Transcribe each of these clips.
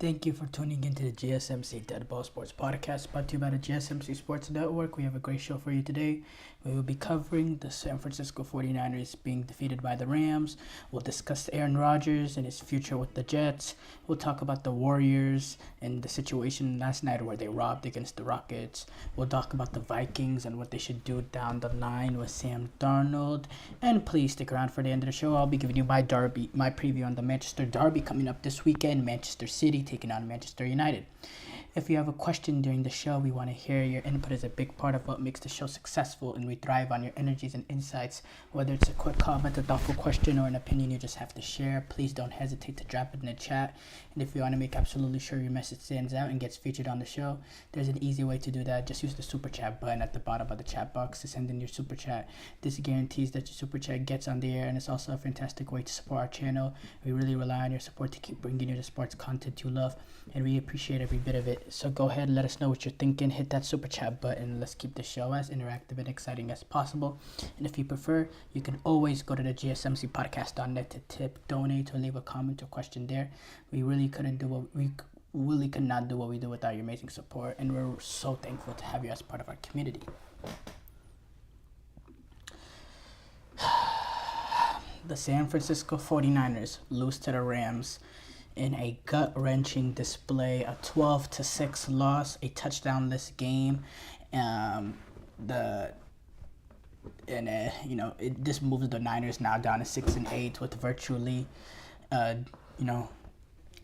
Thank you for tuning into the GSMC Dead Ball Sports Podcast, brought to you by the GSMC Sports Network. We have a great show for you today. We will be covering the San Francisco 49ers being defeated by the Rams. We'll discuss Aaron Rodgers and his future with the Jets. We'll talk about the Warriors and the situation last night where they robbed against the Rockets. We'll talk about the Vikings and what they should do down the line with Sam Darnold. And please stick around for the end of the show. I'll be giving you my preview on the Manchester Derby coming up this weekend. Manchester City taking on Manchester United. If you have a question during the show, we want to hear your input is a big part of what makes the show successful, and we thrive on your energies and insights. Whether it's a quick comment, a thoughtful question, or an opinion you just have to share, please don't hesitate to drop it in the chat. And if you want to make absolutely sure your message stands out and gets featured on the show, there's an easy way to do that. Just use the super chat button at the bottom of the chat box to send in your super chat. This guarantees that your super chat gets on the air, and it's also a fantastic way to support our channel. We really rely on your support to keep bringing you the sports content you love, and we appreciate every bit of it. So go ahead and let us know what you're thinking. Hit that super chat button. Let's keep the show as interactive and exciting as possible. And if you prefer, you can always go to the GSMCpodcast.net to tip, donate, or leave a comment or question there. We really could not do what we do without your amazing support, and we're so thankful to have you as part of our community. The San Francisco 49ers lose to the Rams in a gut-wrenching display, a 12-6 loss, a touchdownless game. It just moves the Niners now down to 6-8 with virtually, a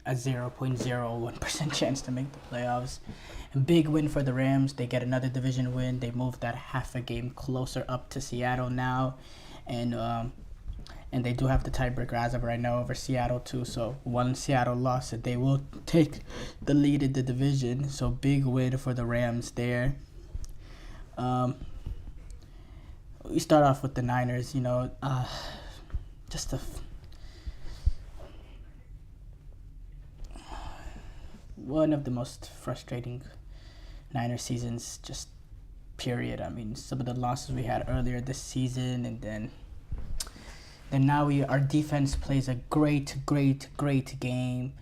0.01% chance to make the playoffs. A big win for the Rams. They get another division win. They move that half a game closer up to Seattle now, and they do have the tiebreaker as of right now over Seattle too. So one Seattle loss, they will take the lead in the division. So big win for the Rams there. We start off with the Niners. One of the most frustrating Niner seasons, just period. I mean, some of the losses we had earlier this season, and then now our defense plays a great game.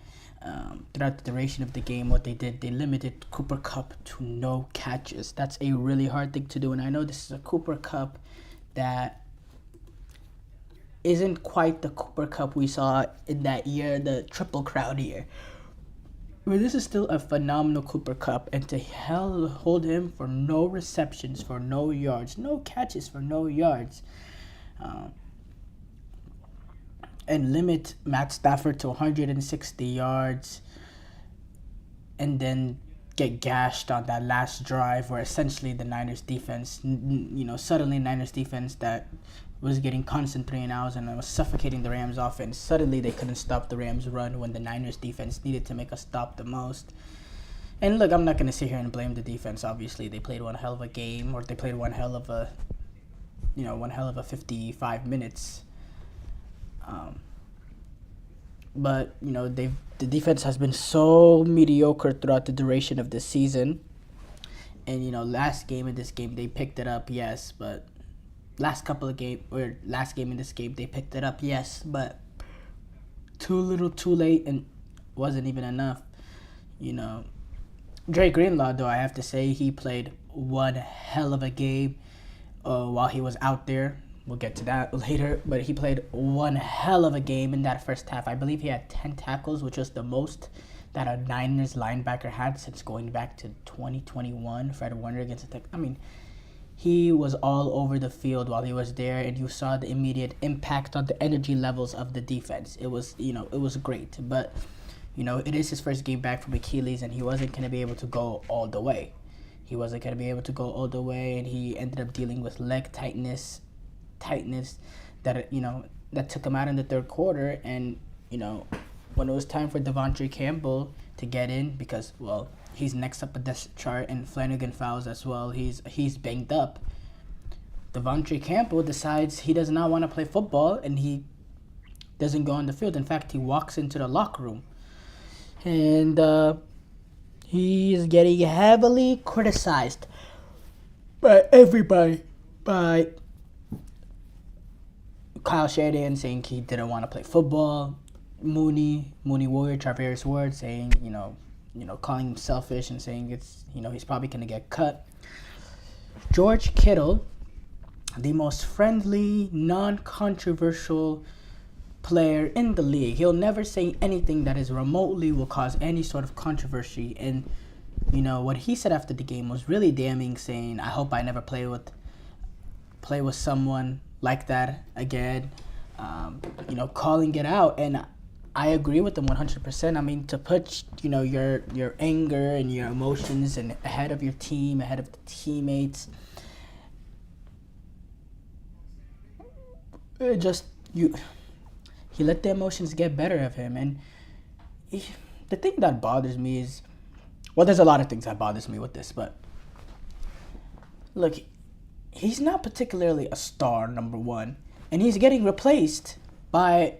Throughout the duration of the game, what they did, they limited Cooper Kupp to no catches. That's a really hard thing to do, and I know this is a Cooper Kupp that isn't quite the Cooper Kupp we saw in that year, the Triple Crown year. But this is still a phenomenal Cooper Kupp, and to hold him for no receptions, for no yards, no catches for no yards, and limit Matt Stafford to 160 yards, and then get gashed on that last drive where essentially the Niners defense, suddenly Niners defense that was getting constant 3-and-outs and was suffocating the Rams offense. Suddenly they couldn't stop the Rams run when the Niners defense needed to make a stop the most. And look, I'm not going to sit here and blame the defense. Obviously, they played one hell of a game, or they played one hell of a 55 minutes. But the defense has been so mediocre throughout the duration of the season. And last game in this game they picked it up, yes, but last game in this game they picked it up, yes, but too little, too late, and wasn't even enough. Dre Greenlaw, though, I have to say he played one hell of a game while he was out there. We'll get to that later, but he played one hell of a game in that first half. I believe he had 10 tackles, which was the most that a Niners linebacker had since going back to 2021. Fred Warner against the he was all over the field while he was there, and you saw the immediate impact on the energy levels of the defense. It was great, but it is his first game back from Achilles, and he wasn't going to be able to go all the way. And he ended up dealing with leg tightness that took him out in the third quarter. And when it was time for Devontae Campbell to get in, because he's next up a depth chart and Flanagan fouls as well, he's banged up. Devontae Campbell decides he does not want to play football, and he doesn't go on the field. In fact, he walks into the locker room, and he is getting heavily criticized by everybody, by Kyle Shanahan saying he didn't want to play football, Mooney Warrior, Travis Ward, saying, calling him selfish and saying he's probably going to get cut. George Kittle, the most friendly, non-controversial player in the league. He'll never say anything that is remotely will cause any sort of controversy. And, what he said after the game was really damning, saying, I hope I never play with someone like that again. Calling it out. And I agree with him 100%. I mean, to put, your anger and your emotions and ahead of your team, ahead of the teammates, he let the emotions get better of him. And the thing that bothers me is, well, there's a lot of things that bothers me with this, but look, he's not particularly a star, number one, and he's getting replaced by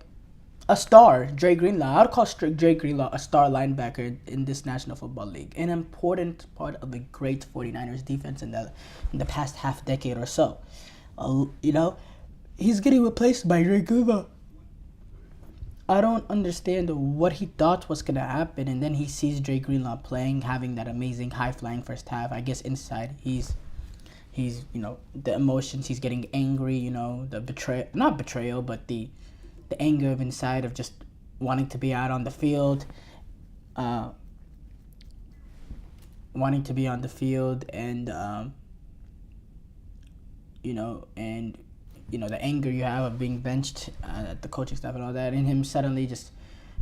a star, Dre Greenlaw. I'd call Dre Greenlaw a star linebacker in this National Football League, an important part of the great 49ers defense in the past half decade or so. He's getting replaced by Dre Greenlaw. I don't understand what he thought was going to happen, and then he sees Dre Greenlaw playing, having that amazing high-flying first half. I guess inside he's the emotions, he's getting angry, the not betrayal, but the anger of inside of just wanting to be out on the field, and the anger you have of being benched at the coaching staff and all that, and him suddenly just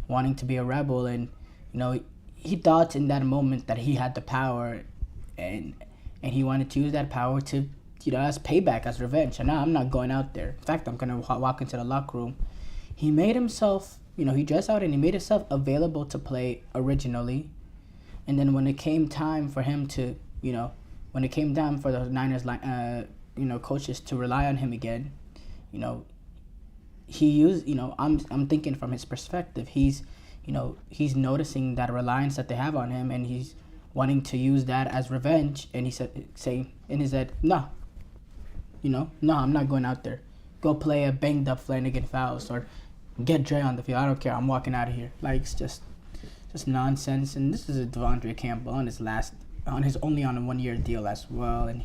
wanting to be a rebel. And he thought in that moment that he had the power, and he wanted to use that power to as payback, as revenge. And now I'm not going out there. In fact, I'm gonna walk into the locker room. He made himself, he dressed out and he made himself available to play originally. And then when it came time for him to, when it came down for the Niners coaches to rely on him again, he used, I'm thinking from his perspective, he's noticing that reliance that they have on him, and he's wanting to use that as revenge. And he saying in his head, no, I'm not going out there. Go play a banged up Flanagan Fowles or get Dre on the field. I don't care. I'm walking out of here. Like, it's just nonsense. And this is a Devondre Campbell on his only on a 1-year deal as well. And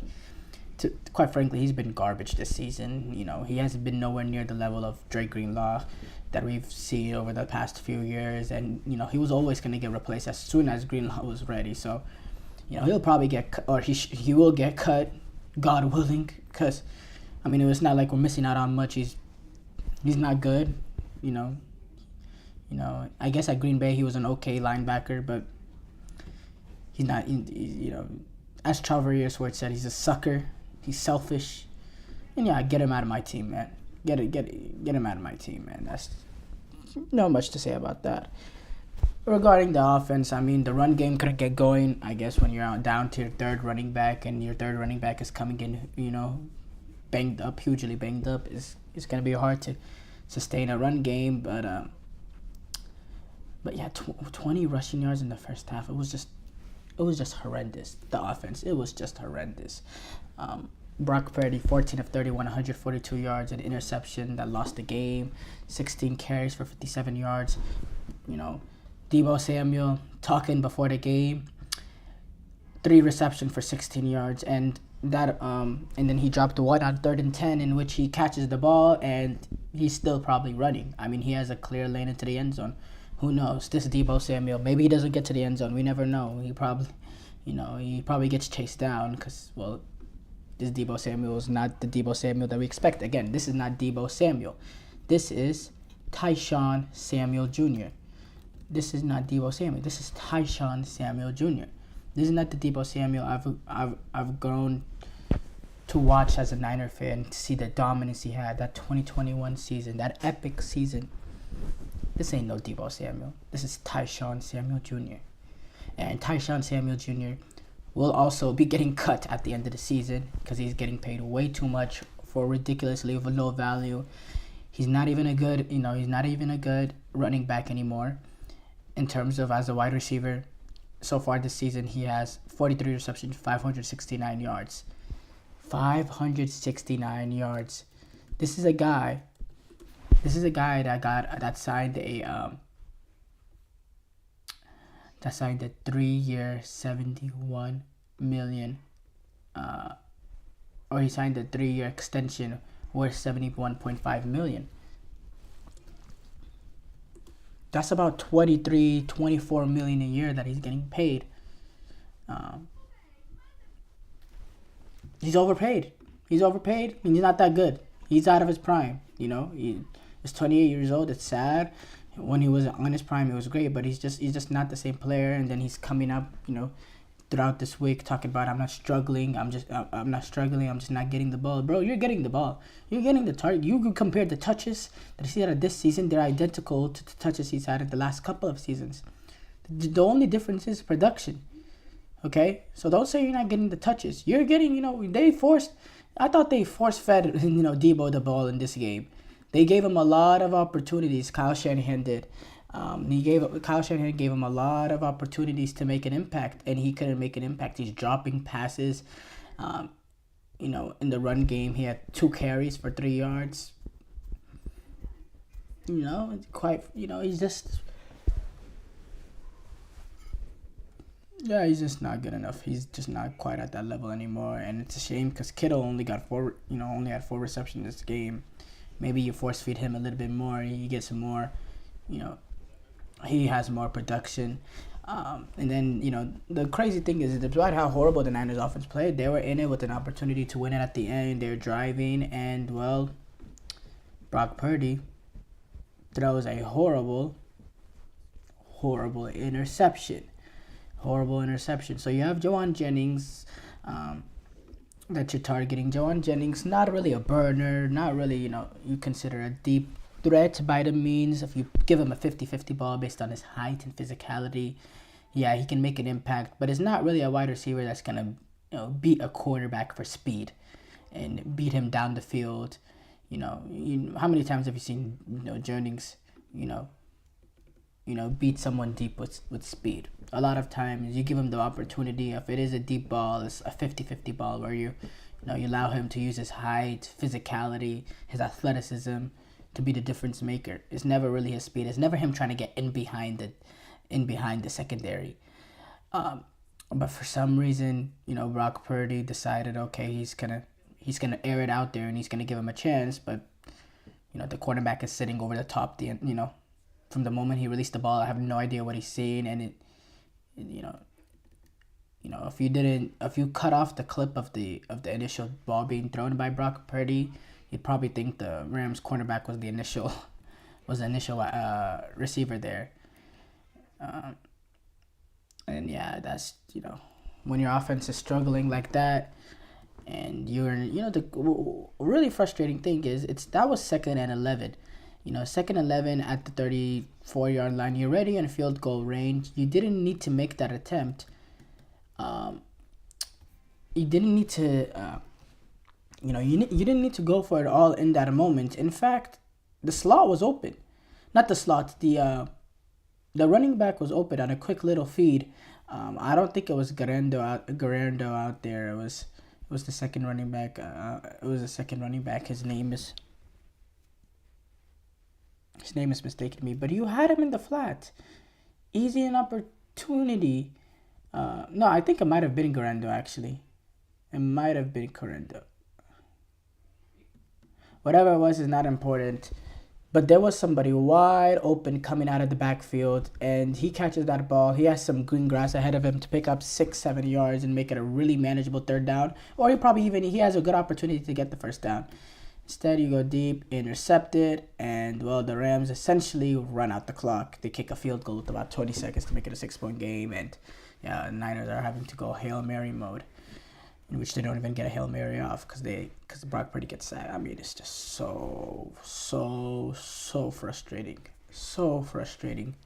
quite frankly, he's been garbage this season. He hasn't been nowhere near the level of Dre Greenlaw that we've seen over the past few years. And, he was always going to get replaced as soon as Greenlaw was ready. So, he'll probably get cut, or he will get cut, God willing, because, it was not like we're missing out on much. He's not good, I guess at Green Bay he was an okay linebacker, but he's not, as Travis Ward said, he's a sucker. He's selfish. And yeah, get him out of my team, man. Get him out of my team, man. That's not much to say about that. Regarding the offense, the run game couldn't get going. I guess when you're down to your third running back, and your third running back is coming in, hugely banged up, it's going to be hard to sustain a run game. But yeah, 20 rushing yards in the first half. It was just horrendous. The offense, it was just horrendous. Brock Purdy, 14 of 31, 142 yards, an interception that lost the game. 16 carries for 57 yards. Deebo Samuel talking before the game. 3 receptions for 16 yards, and then he dropped the one on 3rd and 10, in which he catches the ball, and he's still probably running. He has a clear lane into the end zone. Who knows? This Deebo Samuel, maybe he doesn't get to the end zone. We never know. He probably gets chased down because, well, this Deebo Samuel is not the Deebo Samuel that we expect. Again, this is not Deebo Samuel. This is Tyshawn Samuel Jr. This is not Deebo Samuel. This is Tyshawn Samuel Jr. This is not the Deebo Samuel I've grown to watch as a Niner fan, to see the dominance he had, that 2021 season, that epic season. This ain't no Deebo Samuel. This is Tyshawn Samuel Jr. And Tyshawn Samuel Jr. will also be getting cut at the end of the season because he's getting paid way too much for ridiculously low value. He's not even a good running back anymore in terms of as a wide receiver. So far this season, he has 43 receptions, 569 yards. 569 yards. This is a guy This is a guy that signed a 3-year, 71 million, or he signed a 3-year extension worth 71.5 million. That's about 24 million a year that he's getting paid. He's overpaid. He's not that good. He's out of his prime. He's 28 years old. It's sad. When he was on his prime, it was great, but he's just not the same player. And then he's coming up, throughout this week talking about I'm not struggling. I'm not struggling. I'm just not getting the ball, bro. You're getting the ball. You're getting the target. You compare the touches that he's had this season. They're identical to the touches he's had in the last couple of seasons. The only difference is production. Okay, so don't say you're not getting the touches. You're getting. I thought they force-fed Debo the ball in this game. They gave him a lot of opportunities. Kyle Shanahan did. Kyle Shanahan gave him a lot of opportunities to make an impact, and he couldn't make an impact. He's dropping passes. In the run game, he had 2 carries for 3 yards. He's just. Yeah, he's just not good enough. He's just not quite at that level anymore, and it's a shame because Kittle only had 4 receptions this game. Maybe you force feed him a little bit more. He gets some more, he has more production. And then, the crazy thing is, despite how horrible the Niners offense played, they were in it with an opportunity to win it at the end. They're driving, and, Brock Purdy throws a horrible interception. So you have Jawan Jennings that you're targeting. Jawan Jennings, not really a burner, not really, you consider a deep threat by the means. If you give him a 50-50 ball based on his height and physicality, yeah, he can make an impact, but it's not really a wide receiver that's going to, beat a quarterback for speed and beat him down the field. How many times have you seen, Jennings, beat someone deep with speed? A lot of times you give him the opportunity. If it is a deep ball, it's a 50-50 ball where you allow him to use his height, physicality, his athleticism to be the difference maker. It's never really his speed. It's never him trying to get in behind the secondary. But for some reason, Brock Purdy decided, okay, he's gonna air it out there and he's gonna give him a chance. But the quarterback is sitting over the top. From the moment he released the ball, I have no idea what he's seeing, and if you cut off the clip of the initial ball being thrown by Brock Purdy, you'd probably think the Rams cornerback was the initial receiver there. And yeah, that's when your offense is struggling like that, and you're the really frustrating thing is that was 2nd and 11. 2nd and 11 at the 34-yard line. You're already in field goal range. You didn't need to make that attempt. You didn't need to. You didn't need to go for it all in that moment. In fact, the slot was open. Not the slot. The running back was open on a quick little feed. I don't think it was Guerrero out there. It was the second running back. It was the second running back. His name is mistaken me, but you had him in the flat. Easy an opportunity. No, I think it might have been Guerrero, actually. It might have been Guerrero. Whatever it was is not important. But there was somebody wide open coming out of the backfield, and he catches that ball. He has some green grass ahead of him to pick up 6-7 yards and make it a really manageable 3rd down. Or he has a good opportunity to get the 1st down. Instead, you go deep, intercepted, and, the Rams essentially run out the clock. They kick a field goal with about 20 seconds to make it a 6-point game, and the Niners are having to go Hail Mary mode, in which they don't even get a Hail Mary off because Brock Purdy gets sacked. I mean, it's just so frustrating. So frustrating.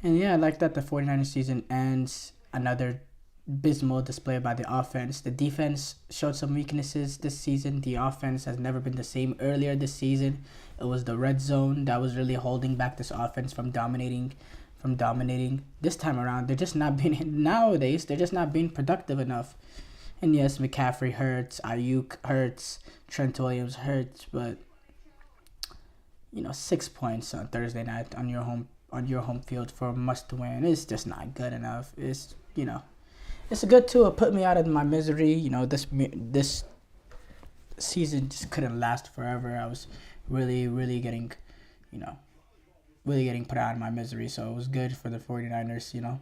And yeah, like that, the 49ers season ends. Another abysmal display by the offense. The defense showed some weaknesses this season. The offense has never been the same. Earlier this season, it was the red zone that was really holding back this offense from dominating. This time around, they're just not being productive enough. And yes, McCaffrey hurts, Ayuk hurts, Trent Williams hurts, but 6 points on Thursday night on your home field for a must win is just not good enough. It's good to put me out of my misery. This season just couldn't last forever. I was really getting put out of my misery. So it was good for the 49ers.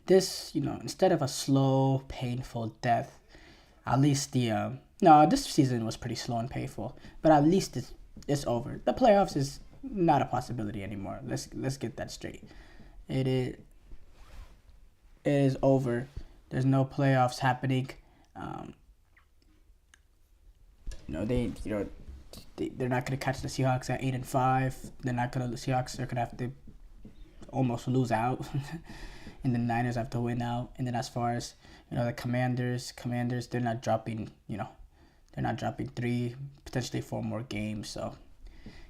This instead of a slow, painful death, at least this season was pretty slow and painful, but at least it's over. The playoffs is not a possibility anymore. Let's get that straight. It is over. There's no playoffs happening. They're not gonna catch the Seahawks at 8-5. The Seahawks are gonna have to almost lose out, and the Niners have to win out. And then as far as the Commanders, they're not dropping. They're not dropping 3, potentially 4 more games. So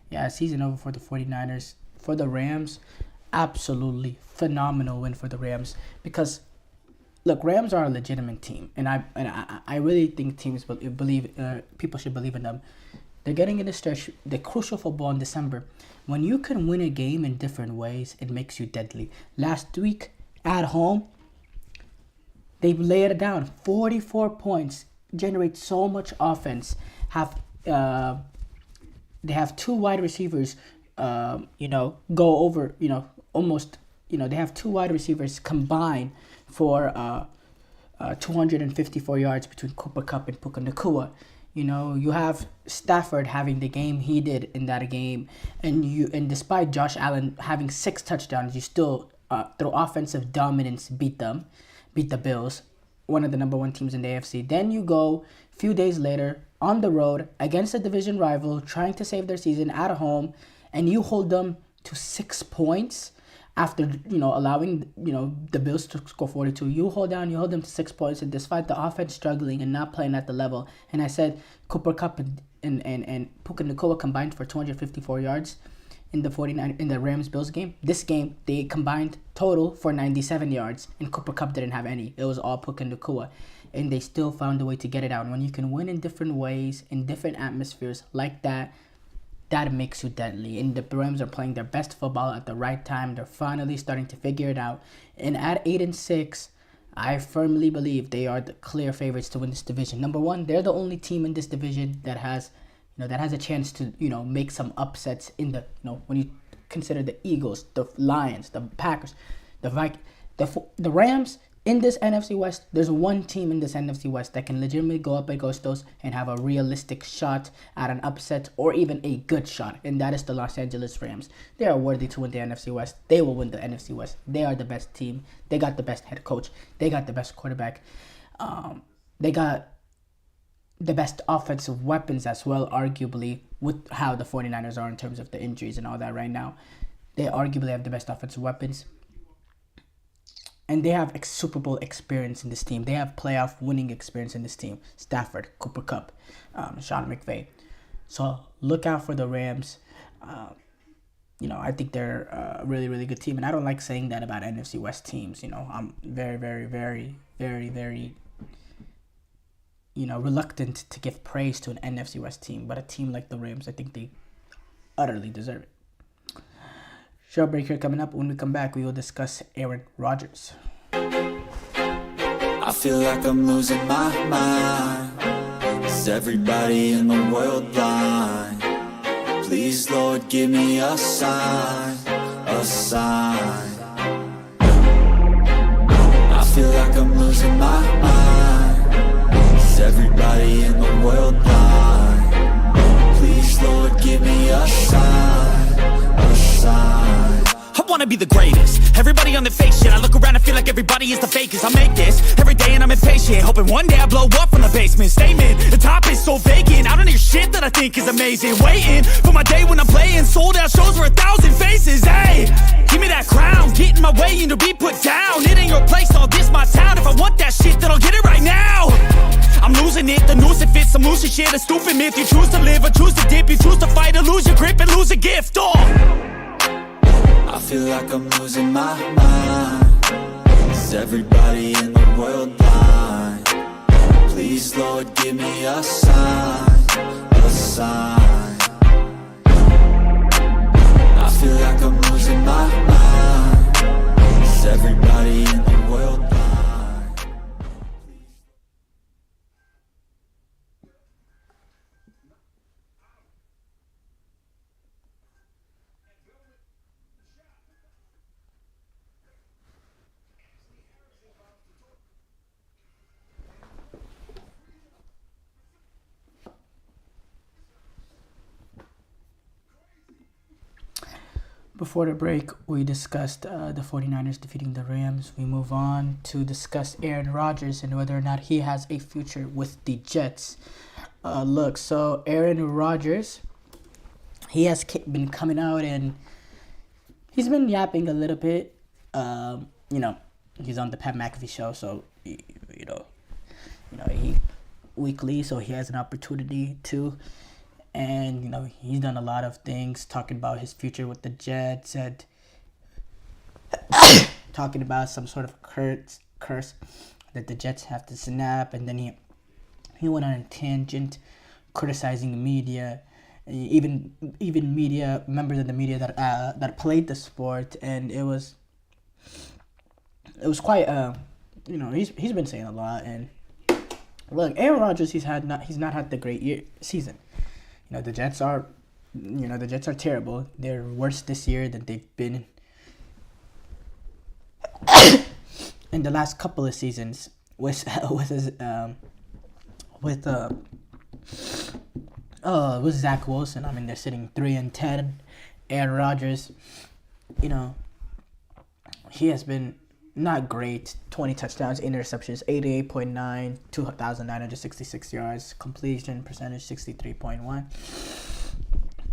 yeah, season over for the 49ers. For the Rams, absolutely phenomenal win for the Rams, because look, Rams are a legitimate team, and I really think people should believe in them. They're getting in the stretch, the crucial football in December. When you can win a game in different ways, it makes you deadly. Last week at home, they laid it down, 44 points, generate so much offense. They have 2 wide receivers, go over, almost, they have 2 wide receivers combined for 254 yards between Cooper Kupp and Puka Nacua. You have Stafford having the game he did in that game, and despite Josh Allen having 6 touchdowns, you still through offensive dominance beat the Bills, one of the number 1 teams in the AFC. Then you go a few days later on the road against a division rival trying to save their season at home, and you hold them to 6 points after allowing the Bills to score 42. You hold them to 6 points, and despite the offense struggling and not playing at the level, and I said Cooper Kupp and Puka Nacua combined for 254 yards in the Rams Bills game. This game they combined total for 97 yards, and Cooper Kupp didn't have any. It was all Puka Nacua, and they still found a way to get it out. When you can win in different ways, in different atmospheres like that makes you deadly. And the Rams are playing their best football at the right time. They're finally starting to figure it out. And at 8-6, I firmly believe they are the clear favorites to win this division. Number 1, they're the only team in this division that has a chance to make some upsets in the when you consider the Eagles, the Lions, the Packers, the Vikings, the Rams. In this NFC West, there's one team in this NFC West that can legitimately go up against those and have a realistic shot at an upset or even a good shot, and that is the Los Angeles Rams. They are worthy to win the NFC West. They will win the NFC West. They are the best team. They got the best head coach. They got the best quarterback. They got the best offensive weapons as well, arguably, with how the 49ers are in terms of the injuries and all that right now. They arguably have the best offensive weapons. And they have Super Bowl experience in this team. They have playoff winning experience in this team. Stafford, Cooper Kupp, Sean McVay. So look out for the Rams. I think they're a really, really good team. And I don't like saying that about NFC West teams. I'm very, very, very, very, very, reluctant to give praise to an NFC West team. But a team like the Rams, I think they utterly deserve it. Short break here coming up. When we come back, we will discuss Aaron Rodgers. I feel like I'm losing my mind. Is everybody in the world blind? Please, Lord, give me a sign, a sign. I feel like I'm losing my mind. Is everybody in the world blind? Please, Lord, give me a sign, a sign. I wanna be the greatest. Everybody on the fake shit. I look around and feel like everybody is the fakest. I make this every day and I'm impatient, hoping one day I blow up from the basement. Statement, the top is so vacant. I don't hear shit that I think is amazing. Waiting for my day when I'm playing sold out shows for 1,000 faces. Hey, give me that crown, get in my way and to be put down. It ain't your place, all this my town. If I want that shit, then I'll get it right now. I'm losing it, the noose it fits. I'm losing shit, a stupid myth. You choose to live or choose to dip. You choose to fight or lose your grip and lose a gift. I feel like I'm losing my mind. Is everybody in the world blind? Please, Lord, give me a sign, a sign. my mind? Is everybody in the world blind? Before the break, we discussed the 49ers defeating the Rams. We move on to discuss Aaron Rodgers and whether or not he has a future with the Jets. So Aaron Rodgers, he has been coming out and he's been yapping a little bit. He's on the Pat McAfee show, so he weekly, so he has an opportunity to. And, he's done a lot of things, talking about his future with the Jets and talking about some sort of curse that the Jets have to snap. And then he went on a tangent criticizing media, even media, members of the media that played the sport. And it was quite, he's been saying a lot. And look, Aaron Rodgers, he's not had the great season. The Jets are terrible. They're worse this year than they've been in the last couple of seasons with Zach Wilson. I mean, they're sitting 3-10. Aaron Rodgers, he has been not great. 20 touchdowns, interceptions, 88.9, 2,966 yards, completion percentage 63.1.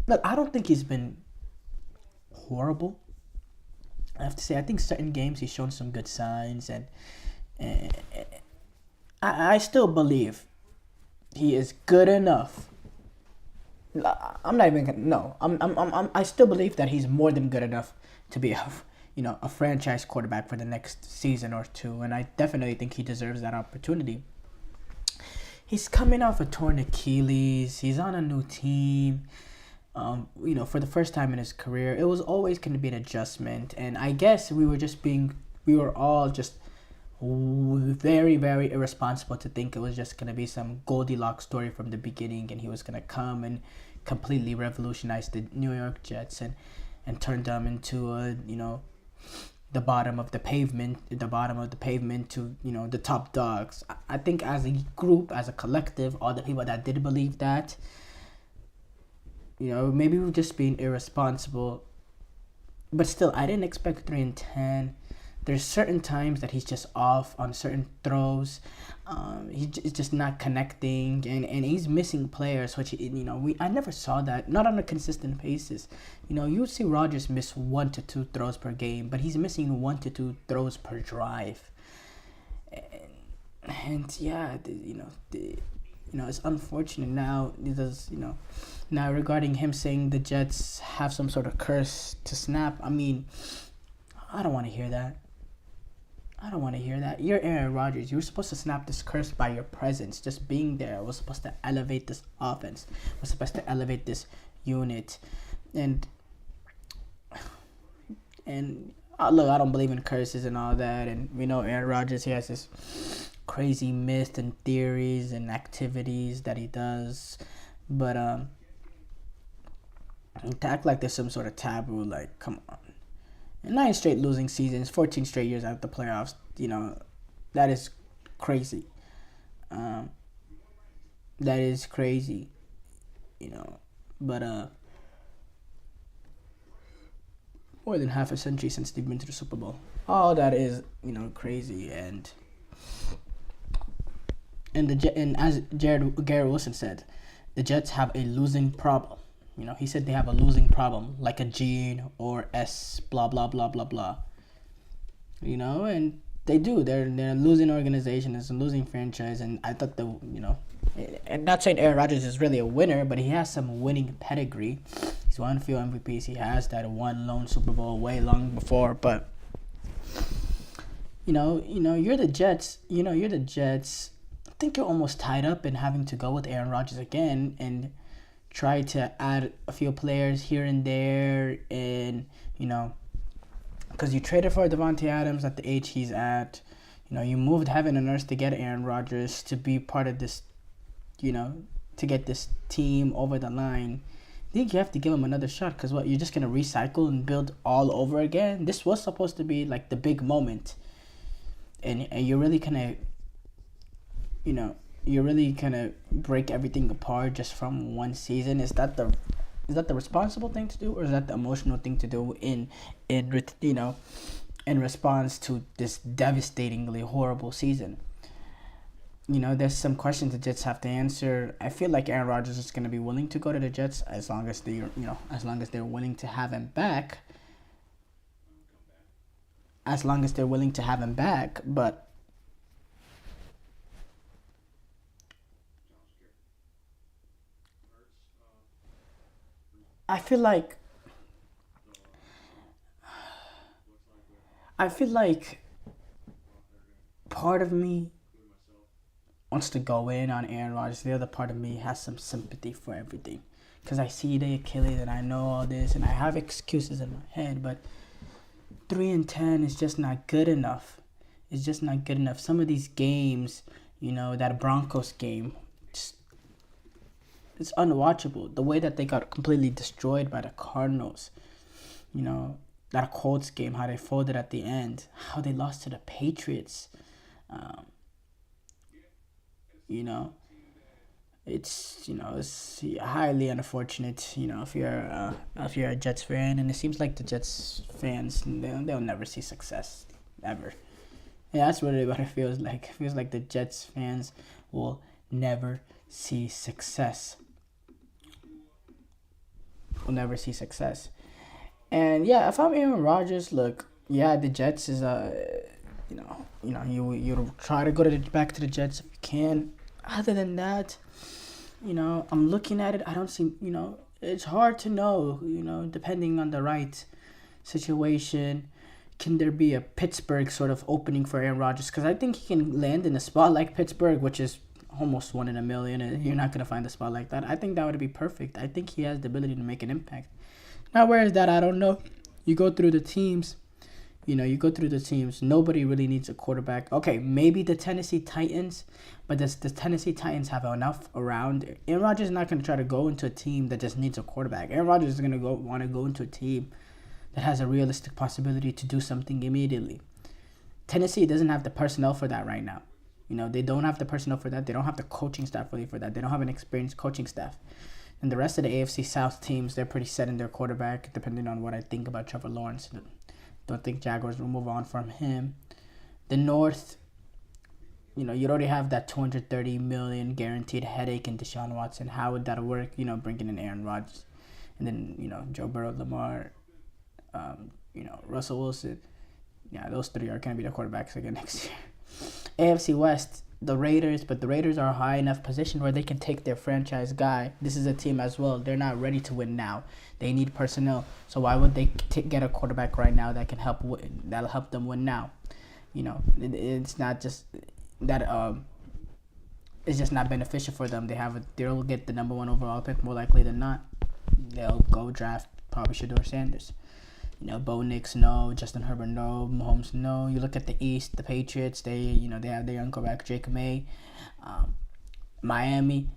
Look, I don't think he's been horrible. I have to say, I think certain games he's shown some good signs, and I still believe he is good enough. I still believe that he's more than good enough to be a franchise quarterback for the next season or two, and I definitely think he deserves that opportunity. He's coming off a torn Achilles. He's on a new team. For the first time in his career, it was always going to be an adjustment, and I guess we were all just very, very irresponsible to think it was just going to be some Goldilocks story from the beginning, and he was going to come and completely revolutionize the New York Jets and turn them into the bottom of the pavement to, the top dogs. I think as a group, as a collective, all the people that did believe that, maybe we're just being irresponsible. But still, I didn't expect 3-10. There's certain times that he's just off on certain throws. He's just not connecting, and he's missing players, which I never saw that, not on a consistent basis. You would see Rodgers miss 1 to 2 throws per game, but he's missing 1 to 2 throws per drive. And yeah, it's unfortunate now. Now regarding him saying the Jets have some sort of curse to snap. I mean, I don't want to hear that. You're Aaron Rodgers. You were supposed to snap this curse by your presence. Just being there was supposed to elevate this offense. Was supposed to elevate this unit. And look, I don't believe in curses and all that. And we know Aaron Rodgers, he has this crazy myths and theories and activities that he does. But to act like there's some sort of taboo, like, come on. 9 straight losing seasons, 14 straight years out of the playoffs, that is crazy. That is crazy, but more than half a century since they've been to the Super Bowl. All that is, crazy, and as Garrett Wilson said, the Jets have a losing problem. He said they have a losing problem, like a G or S, blah, blah, blah, blah, blah. And they do. They're a losing organization. It's a losing franchise. And I thought and not saying Aaron Rodgers is really a winner, but he has some winning pedigree. He's won a few MVPs. He has that one lone Super Bowl way long before. But, you're the Jets. You're the Jets. I think you're almost tied up in having to go with Aaron Rodgers again and try to add a few players here and there and, because you traded for Devontae Adams at the age he's at. You moved heaven and earth to get Aaron Rodgers to be part of this, to get this team over the line. I think you have to give him another shot, because you're just going to recycle and build all over again? This was supposed to be like the big moment. And you're really kind of, break everything apart just from one season. Is that the responsible thing to do, or is that the emotional thing to do in response to this devastatingly horrible season? There's some questions the Jets have to answer. I feel like Aaron Rodgers is going to be willing to go to the Jets as long as they're willing to have him back. But I feel like part of me wants to go in on Aaron Rodgers. The other part of me has some sympathy for everything, because I see the Achilles and I know all this and I have excuses in my head, but 3-10 is just not good enough. Some of these games, that Broncos game, it's unwatchable. The way that they got completely destroyed by the Cardinals, that Colts game, how they folded at the end, how they lost to the Patriots. It's highly unfortunate. If you're a Jets fan, and it seems like the Jets fans, they'll never see success ever. Yeah, that's really what it feels like. It feels like the Jets fans will never see success. And yeah, if I'm Aaron Rodgers, look, yeah, the Jets is you try to go back to the Jets if you can. Other than that, I'm looking at it. I don't see, it's hard to know, depending on the right situation. Can there be a Pittsburgh sort of opening for Aaron Rodgers? Because I think he can land in a spot like Pittsburgh, which is almost 1 in a million, and you're not going to find a spot like that. I think that would be perfect. I think he has the ability to make an impact. Now, where is that? I don't know. You go through the teams. Nobody really needs a quarterback. Okay, maybe the Tennessee Titans, but does the Tennessee Titans have enough around? Aaron Rodgers is not going to try to go into a team that just needs a quarterback. Aaron Rodgers is going to want to go into a team that has a realistic possibility to do something immediately. Tennessee doesn't have the personnel for that right now. They don't have the personnel for that. They don't have the coaching staff really for that. They don't have an experienced coaching staff. And the rest of the AFC South teams, they're pretty set in their quarterback, depending on what I think about Trevor Lawrence. Don't think Jaguars will move on from him. The North, you'd already have that $230 million guaranteed headache in Deshaun Watson. How would that work? Bringing in Aaron Rodgers. And then, Joe Burrow, Lamar, Russell Wilson. Yeah, those three are going to be the quarterbacks again next year. AFC West, the Raiders, but the Raiders are a high enough position where they can take their franchise guy. This is a team as well. They're not ready to win now. They need personnel. So why would they get a quarterback right now that can that'll help them win now? It's not just that. It's just not beneficial for them. They'll get the number 1 overall pick more likely than not. They'll go draft probably Shedeur Sanders. Bo Nix, no. Justin Herbert, no. Mahomes, no. You look at the East, the Patriots, they have their young quarterback, Drake May. Miami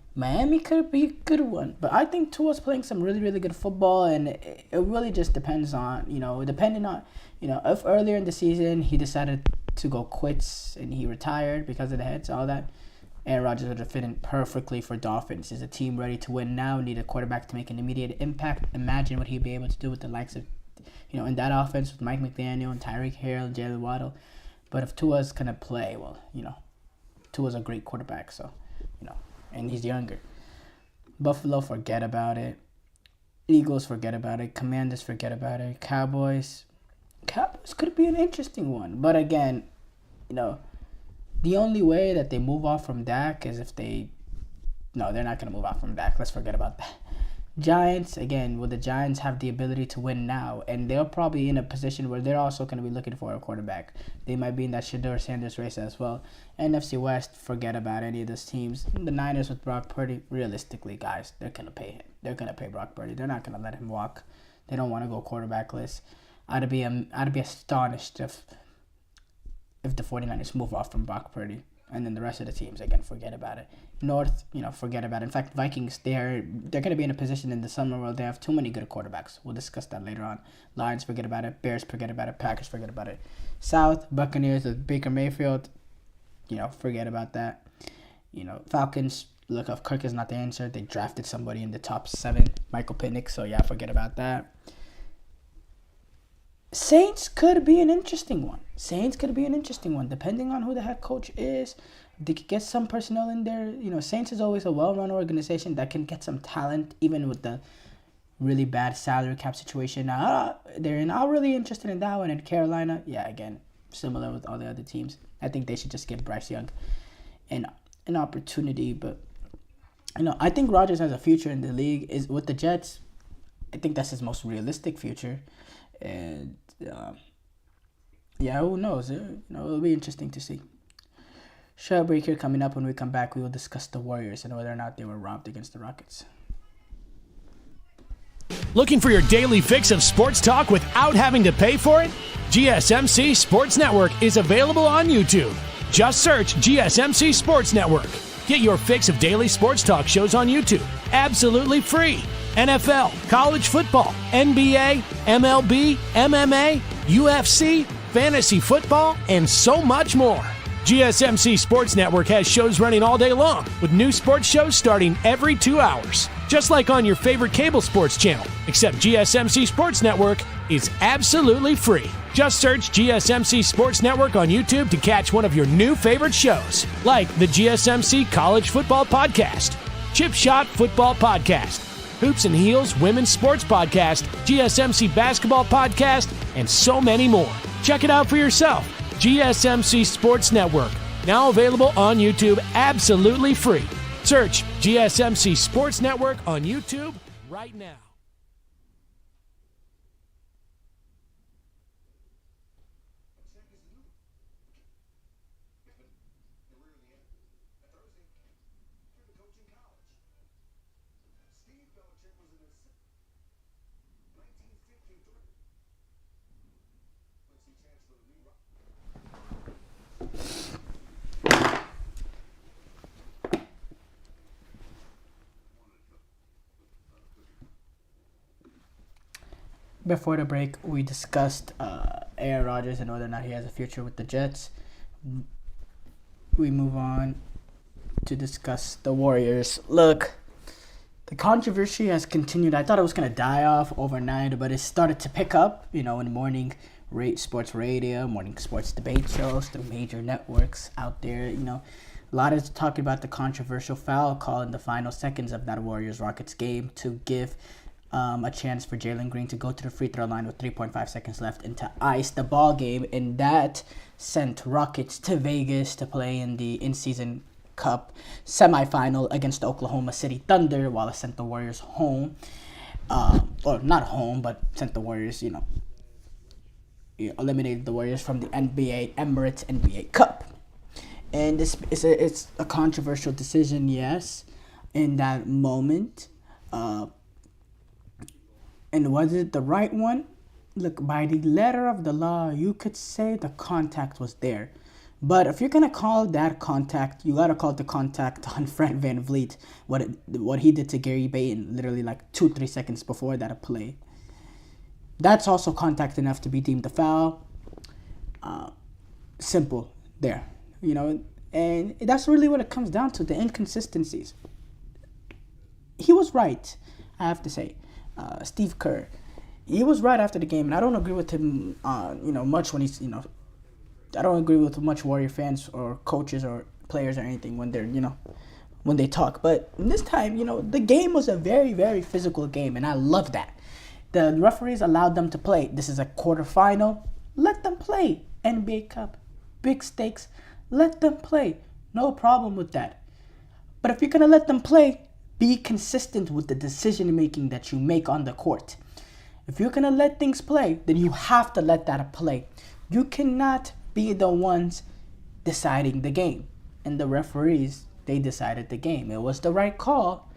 could be a good one. But I think Tua's playing some really, really good football, and it really just depends on, if earlier in the season he decided to go quits and he retired because of the heads, all that, Aaron Rodgers would have fit in perfectly for Dolphins. Is a team ready to win now? Need a quarterback to make an immediate impact? Imagine what he'd be able to do with the likes of, in that offense with Mike McDaniel and Tyreek Hill and Jalen Waddle. But if Tua's going to play, well, Tua's a great quarterback, so, and he's younger. Buffalo, forget about it. Eagles, forget about it. Commanders, forget about it. Cowboys could be an interesting one. But again, the only way that they move off from Dak is if they're not going to move off from Dak. Let's forget about that. Giants, again, will the Giants have the ability to win now? And they're probably in a position where they're also going to be looking for a quarterback. They might be in that Shedeur Sanders race as well. NFC West, forget about any of those teams. The Niners with Brock Purdy, realistically, guys, they're going to pay him. They're going to pay Brock Purdy. They're not going to let him walk. They don't want to go quarterbackless. I'd be astonished if the 49ers move off from Brock Purdy. And then the rest of the teams, again, forget about it. North, forget about it. In fact, Vikings, they're going to be in a position in the summer where they have too many good quarterbacks. We'll discuss that later on. Lions, forget about it. Bears, forget about it. Packers, forget about it. South, Buccaneers with Baker Mayfield, forget about that. Falcons, look, if Kirk is not the answer, they drafted somebody in the top 7, Michael Penix, so yeah, forget about that. Saints could be an interesting one. Depending on who the head coach is. They could get some personnel in there. Saints is always a well-run organization that can get some talent, even with the really bad salary cap situation. Now, they're not really interested in that one. And Carolina, yeah, again, similar with all the other teams. I think they should just give Bryce Young an opportunity. But, I think Rodgers has a future in the league. Is with the Jets, I think that's his most realistic future. And, who knows? It'll be interesting to see. Short break here coming up. When we come back, we will discuss the Warriors and whether or not they were robbed against the Rockets. Looking for your daily fix of sports talk without having to pay for it? GSMC Sports Network is available on YouTube. Just search GSMC Sports Network. Get your fix of daily sports talk shows on YouTube, absolutely free. NFL, college football, NBA, MLB, MMA, UFC, fantasy football, and so much more. GSMC Sports Network has shows running all day long, with new sports shows starting every 2 hours. Just like on your favorite cable sports channel, except GSMC Sports Network is absolutely free. Just search GSMC Sports Network on YouTube to catch one of your new favorite shows, like the GSMC College Football Podcast, Chip Shot Football Podcast, Hoops and Heels Women's Sports Podcast, GSMC Basketball Podcast, and so many more. Check it out for yourself. GSMC Sports Network, now available on YouTube absolutely free. Search GSMC Sports Network on YouTube right now. Before the break, we discussed Aaron Rodgers and whether or not he has a future with the Jets. We move on to discuss the Warriors. Look, the controversy has continued. I thought it was going to die off overnight, but it started to pick up, in morning sports radio, morning sports debate shows, the major networks out there. A lot is talking about the controversial foul call in the final seconds of that Warriors-Rockets game to give a chance for Jalen Green to go to the free throw line with 3.5 seconds left and to ice the ball game, and that sent Rockets to Vegas to play in the in-season Cup semifinal against the Oklahoma City Thunder, while it sent the Warriors home, or not home, but sent the Warriors, eliminated the Warriors from the Emirates NBA Cup. And it's a controversial decision, yes, in that moment. And was it the right one? Look, by the letter of the law, you could say the contact was there. But if you're going to call that contact, you got to call the contact on Fred VanVleet, what he did to Gary Payton literally like 2-3 seconds before that play. That's also contact enough to be deemed a foul. Simple there, and that's really what it comes down to, the inconsistencies. He was right, I have to say. Steve Kerr, he was right after the game, and I don't agree with him, much when he's, I don't agree with much Warrior fans or coaches or players or anything when they're, when they talk. But this time, the game was a very, very physical game, and I love that. The referees allowed them to play. This is a quarterfinal. Let them play. NBA Cup, big stakes. Let them play. No problem with that. But if you're going to let them play, be consistent with the decision-making that you make on the court. If you're going to let things play, then you have to let that play. You cannot be the ones deciding the game. And the referees, they decided the game. It was the right call,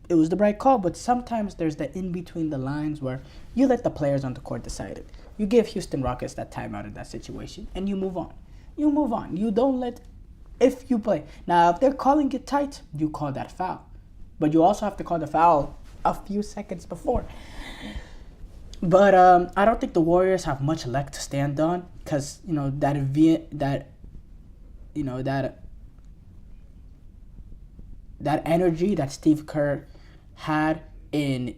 it was the right call, but sometimes there's the in between the lines where you let the players on the court decide it. You give Houston Rockets that timeout in that situation, and you move on. You move on. You don't let, if you play. Now, if they're calling it tight, you call that foul. But you also have to call the foul a few seconds before. But I don't think the Warriors have much leg to stand on, because, that energy that Steve Kerr had in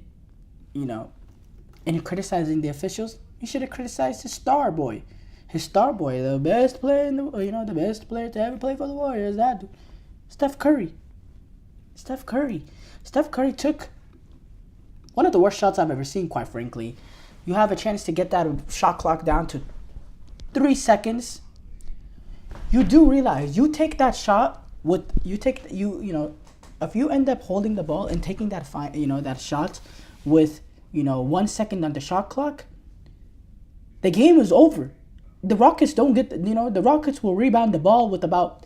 criticizing the officials, he should have criticized his star boy, the best player the best player to ever play for the Warriors. That dude, Steph Curry took one of the worst shots I've ever seen. Quite frankly, you have a chance to get that shot clock down to 3 seconds. You do realize you take that shot if you end up holding the ball and taking that that shot with 1 second on the shot clock, the game is over. The Rockets don't get the Rockets will rebound the ball with about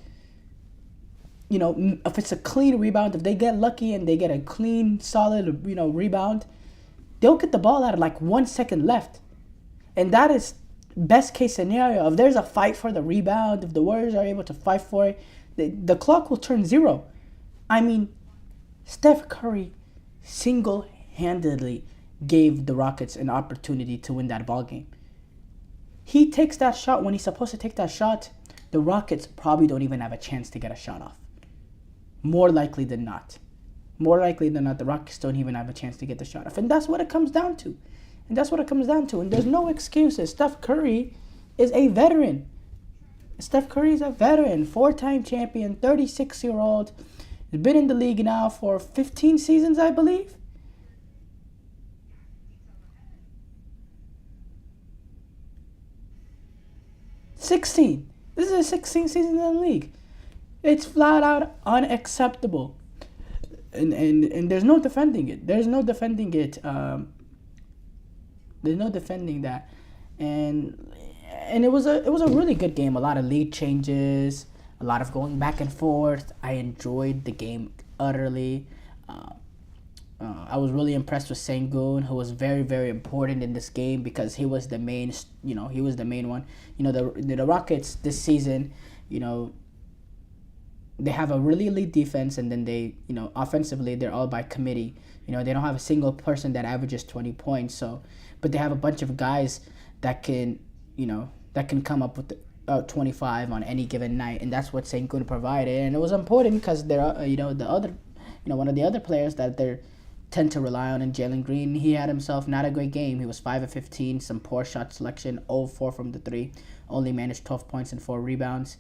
if it's a clean rebound, if they get lucky and they get a clean solid rebound, they'll get the ball out of like 1 second left. And that is best case scenario. If there's a fight for the rebound, if the Warriors are able to fight for it, the clock will turn 0. I mean, Steph Curry single-handedly gave the Rockets an opportunity to win that ball game. He takes that shot when he's supposed to take that shot. The Rockets probably don't even have a chance to get a shot off. More likely than not, the Rockets don't even have a chance to get the shot off. And that's what it comes down to. And there's no excuses. Steph Curry is a veteran. 4-time champion, 36-year-old. He's been in the league now for 15 seasons, I believe. This is his 16th season in the league. It's flat out unacceptable. And there's no defending it. There's no defending that. And it was a really good game. A lot of lead changes, a lot of going back and forth. I enjoyed the game utterly. I was really impressed with Sengun, who was very, very important in this game because he was the main one. The Rockets this season, they have a really elite defense, and then they, offensively, they're all by committee. They don't have a single person that averages 20 points. But they have a bunch of guys that can come up with 25 on any given night, and that's what Sengun provided. And it was important because they're, one of the other players that they tend to rely on in Jalen Green. He had himself not a great game. He was 5 of 15, some poor shot selection, 0-4 from the 3, only managed 12 points and 4 rebounds.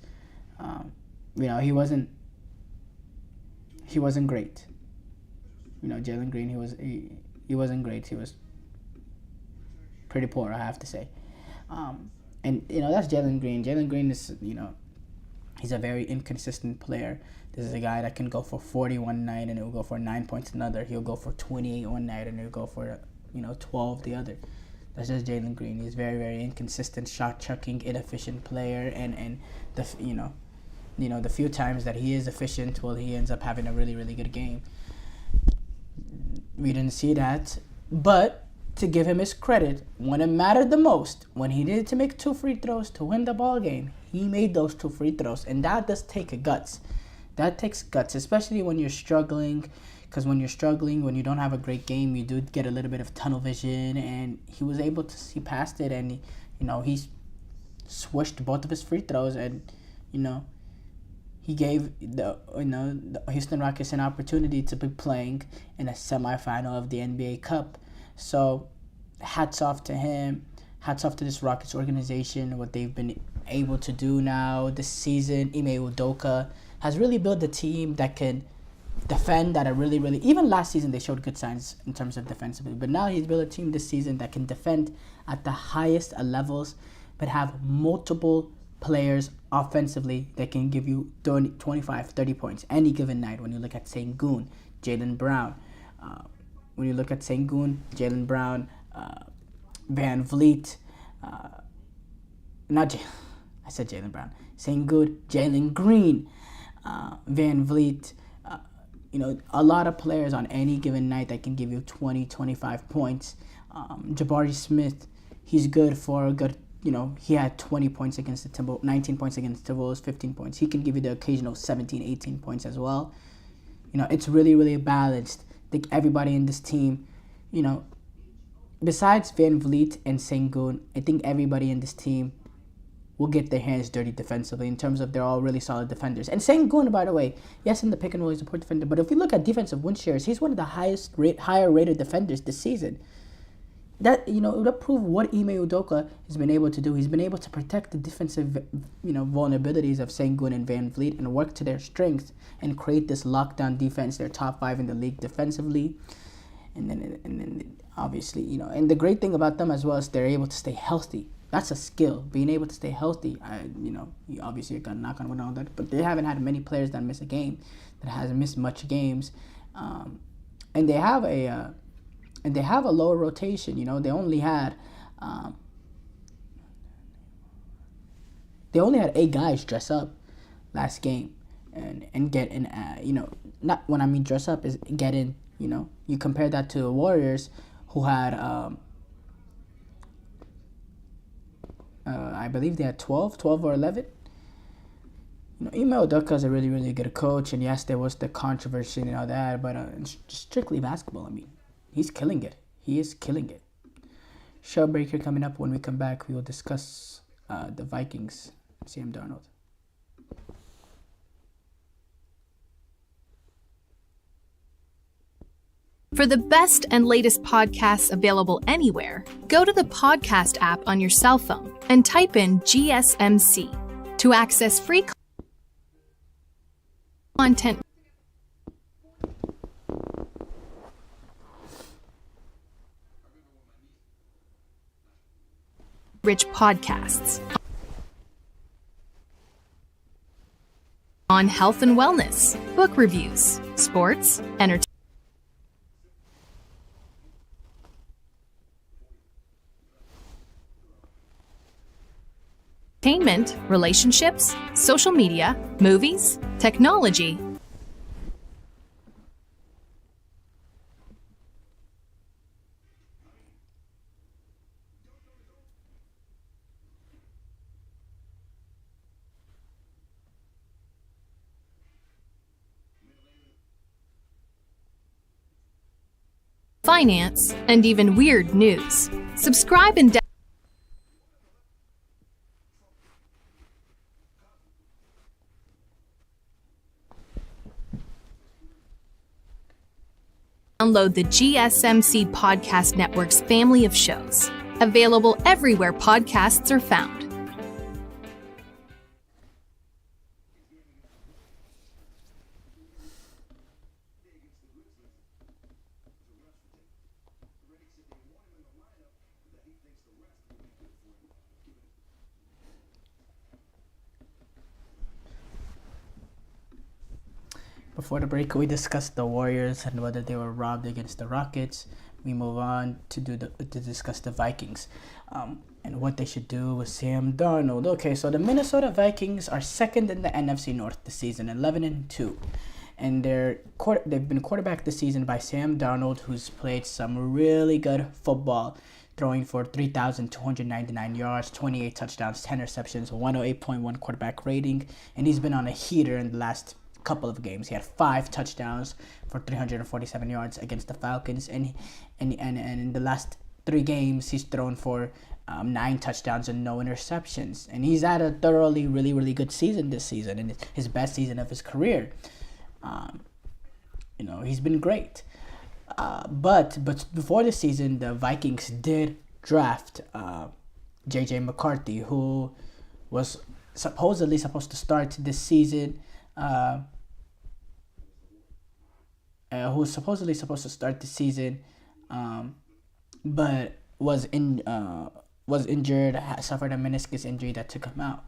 He wasn't great. Jalen Green, he wasn't great. He was pretty poor, I have to say. And that's Jalen Green. Jalen Green is, he's a very inconsistent player. This is a guy that can go for 40 one night and he'll go for 9 points another. He'll go for 28 one night and he'll go for 12 the other. That's just Jalen Green. He's very, very inconsistent, shot chucking, inefficient player, and the few times that he is efficient, well, he ends up having a really, really good game. We didn't see that, but to give him his credit, when it mattered the most, when he needed to make 2 free throws to win the ball game, he made those 2 free throws, and that does take guts. That takes guts, especially when you're struggling, because when you don't have a great game, you do get a little bit of tunnel vision, and he was able to see past it, and he swished both of his free throws, and he gave the Houston Rockets an opportunity to be playing in a semifinal of the NBA Cup. So, hats off to him. Hats off to this Rockets organization, what they've been able to do now this season. Ime Udoka has really built a team that can defend at a really, really... Even last season, they showed good signs in terms of defensively. But now he's built a team this season that can defend at the highest levels, but have multiple players offensively that can give you 25, 30 points any given night. When you look at Sengun, Jaylen Brown, Van Vliet, I said Jaylen Brown, Sengun, Jalen Green, Van Vliet, a lot of players on any given night that can give you 20, 25 points. Jabari Smith, he's good for a good, he had 20 points against the Timberwolves, 19 points against the Timberwolves, 15 points. He can give you the occasional 17, 18 points as well. It's really, really balanced. I think everybody in this team, besides Van Vliet and Sengun, I think everybody in this team will get their hands dirty defensively in terms of they're all really solid defenders. And Sengun, by the way, yes, in the pick and roll, he's a poor defender, but if you look at defensive win shares, he's one of the higher rated defenders this season. That, it would prove what Ime Udoka has been able to do. He's been able to protect the defensive, vulnerabilities of Sengun and Van Vliet and work to their strengths and create this lockdown defense. They're top 5 in the league defensively. And then obviously, and the great thing about them as well is they're able to stay healthy. That's a skill, being able to stay healthy. You obviously got to knock on wood and all that, but they haven't had many players that miss a game, that hasn't missed much games, and they have a lower rotation. They only had 8 guys dress up last game, and get in. Not when I mean dress up is get in. You compare that to the Warriors, who had I believe they had 12 or 11. Ime Udoka is a really, really good coach, and yes, there was the controversy and all that, but just strictly basketball, he's killing it. He is killing it. Showbreaker coming up. When we come back, we will discuss the Vikings, Sam Darnold. For the best and latest podcasts available anywhere, go to the podcast app on your cell phone and type in GSMC to access free content. Rich podcasts on health and wellness, book reviews, sports, entertainment, relationships, social media, movies, technology, finance, and even weird news. Subscribe and download the GSMC Podcast Network's family of shows, available everywhere podcasts are found. Before the break, we discussed the Warriors and whether they were robbed against the Rockets. We move on to discuss the Vikings and what they should do with Sam Darnold. Okay, so the Minnesota Vikings are second in the NFC North this season, 11-2, and they've been quarterbacked this season by Sam Darnold, who's played some really good football, throwing for 3,299 yards, 28 touchdowns, 10 receptions, 108.1 quarterback rating, and he's been on a heater in the last couple of games. He had 5 touchdowns for 347 yards against the Falcons, and in the last 3 games he's thrown for 9 touchdowns and no interceptions, and he's had a thoroughly really, really good season this season, and his best season of his career. He's been great, but before the season the Vikings did draft J.J. McCarthy, who was supposedly supposed to start this season, who was supposedly supposed to start the season, but was injured, suffered a meniscus injury that took him out.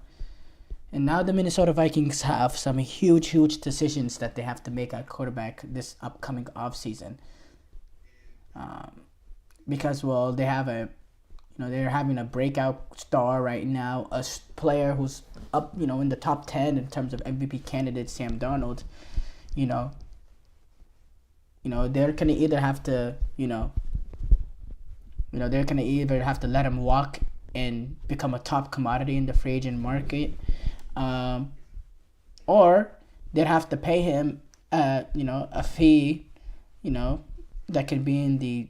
And now the Minnesota Vikings have some huge decisions that they have to make at quarterback this upcoming offseason. Because, well, they have they're having a breakout star right now, a player who's up, in the top 10 in terms of MVP candidates, Sam Darnold, they're gonna either have to, they're gonna either have to let him walk and become a top commodity in the free agent market, or they'd have to pay him, a fee, that could be in the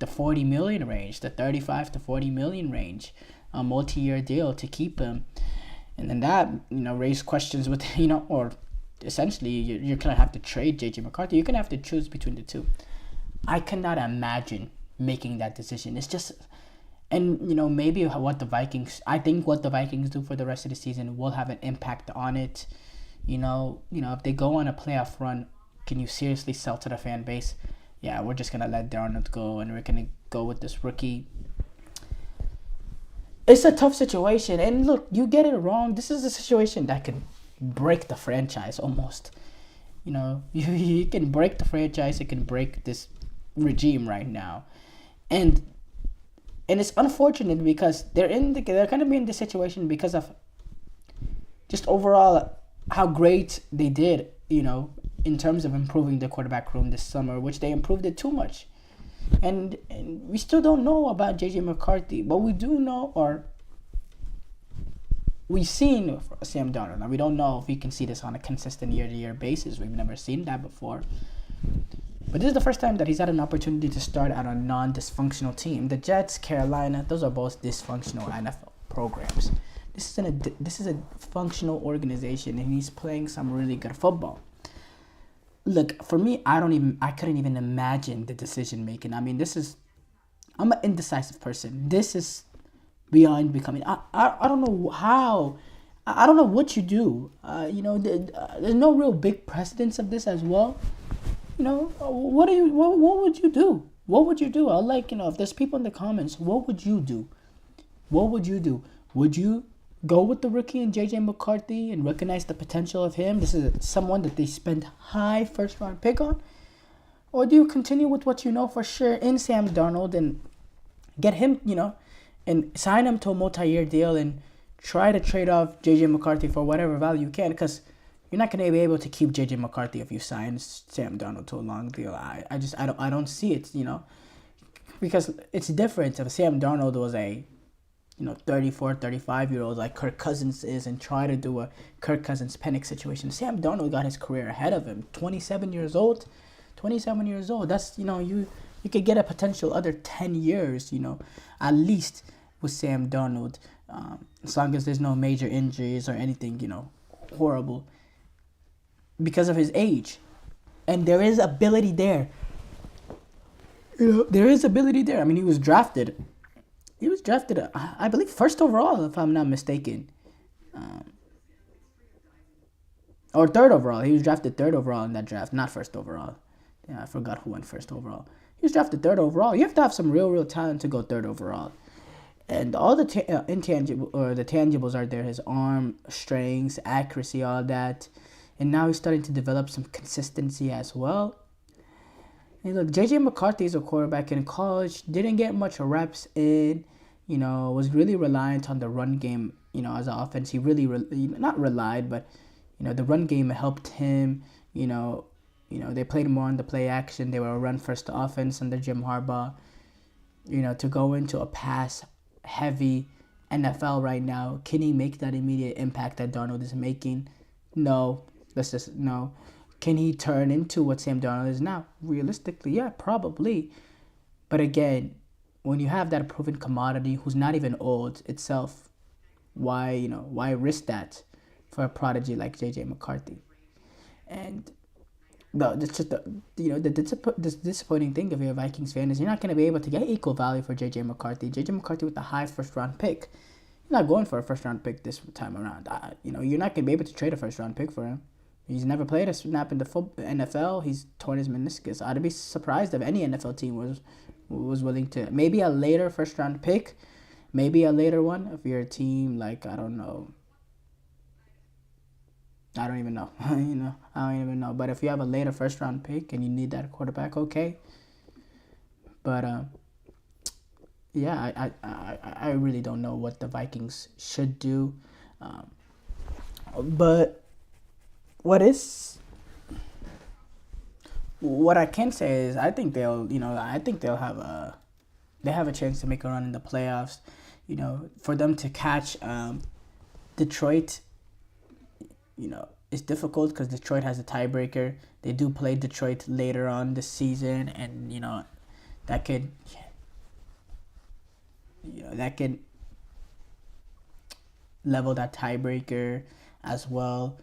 40 million range, the 35 to 40 million range, a multi-year deal to keep him. And then that, raise questions with, or essentially you're going to have to trade JJ McCarthy. You're going to have to choose between the two. I cannot imagine making that decision. It's just, and, maybe what the Vikings do for the rest of the season will have an impact on it. If they go on a playoff run, can you seriously sell to the fan base? Yeah, we're just going to let Darnold go and we're going to go with this rookie. It's a tough situation. And look, you get it wrong. This is a situation that could break the franchise almost. You can break the franchise. It can break this regime right now. And it's unfortunate because they're going to be in this situation because of just overall how great they did, in terms of improving the quarterback room this summer, which they improved it too much. And we still don't know about JJ McCarthy. But we do know, or we've seen Sam Darnold. Now, we don't know if we can see this on a consistent year-to-year basis. We've never seen that before. But this is the first time that he's had an opportunity to start at a non-dysfunctional team. The Jets, Carolina, those are both dysfunctional NFL programs. This is a functional organization, and he's playing some really good football. Look, for me, I couldn't even imagine the decision making. I mean, I'm an indecisive person. This is beyond becoming. I don't know how. I don't know what you do. There's no real big precedence of this as well. What would you do? What would you do? I'd like, if there's people in the comments, what would you do? What would you do? Would you go with the rookie and JJ McCarthy and recognize the potential of him? This is someone that they spend high first-round pick on. Or do you continue with what you know for sure in Sam Darnold and get him, and sign him to a multi-year deal and try to trade off JJ McCarthy for whatever value you can? Because you're not going to be able to keep JJ McCarthy if you sign Sam Darnold to a long deal. I don't see it, because it's different if Sam Darnold was a 34, 35-year-old like Kirk Cousins is and try to do a Kirk Cousins Penix situation. Sam Darnold got his career ahead of him. 27 years old. That's, you could get a potential other 10 years, at least with Sam Darnold. As long as there's no major injuries or anything, horrible. Because of his age. And there is ability there. There is ability there. I mean, he was drafted, I believe, first overall, if I'm not mistaken. Or third overall. He was drafted third overall in that draft, not first overall. Yeah, I forgot who went first overall. He was drafted third overall. You have to have some real talent to go third overall. And all the the tangibles are there. His arm, strengths, accuracy, all that. And now he's starting to develop some consistency as well. And look, JJ McCarthy is a quarterback in college, didn't get much reps in, was really reliant on the run game, as an offense. He really, not relied, but, the run game helped him, they played more on the play action. They were a run-first offense under Jim Harbaugh. To go into a pass-heavy NFL right now, can he make that immediate impact that Darnold is making? No. No. Can he turn into what Sam Darnold is now? Realistically, yeah, probably. But again, when you have that proven commodity who's not even old itself, why risk that for a prodigy like JJ McCarthy? And the disappointing thing if you're a Vikings fan is you're not going to be able to get equal value for JJ McCarthy. JJ McCarthy with a high first-round pick. You're not going for a first-round pick this time around. You're not going to be able to trade a first-round pick for him. He's never played a snap in the NFL. He's torn his meniscus. I'd be surprised if any NFL team was willing to. Maybe a later first-round pick. Maybe a later one. If you're a team like, I don't know. I don't even know. I don't even know. But if you have a later first-round pick and you need that quarterback, okay. But, yeah, I really don't know what the Vikings should do. But... What is what I can say is I think they'll have a chance to make a run in the playoffs. For them to catch Detroit, it's difficult because Detroit has a tiebreaker. They do play Detroit later on this season, and that could level that tiebreaker as well,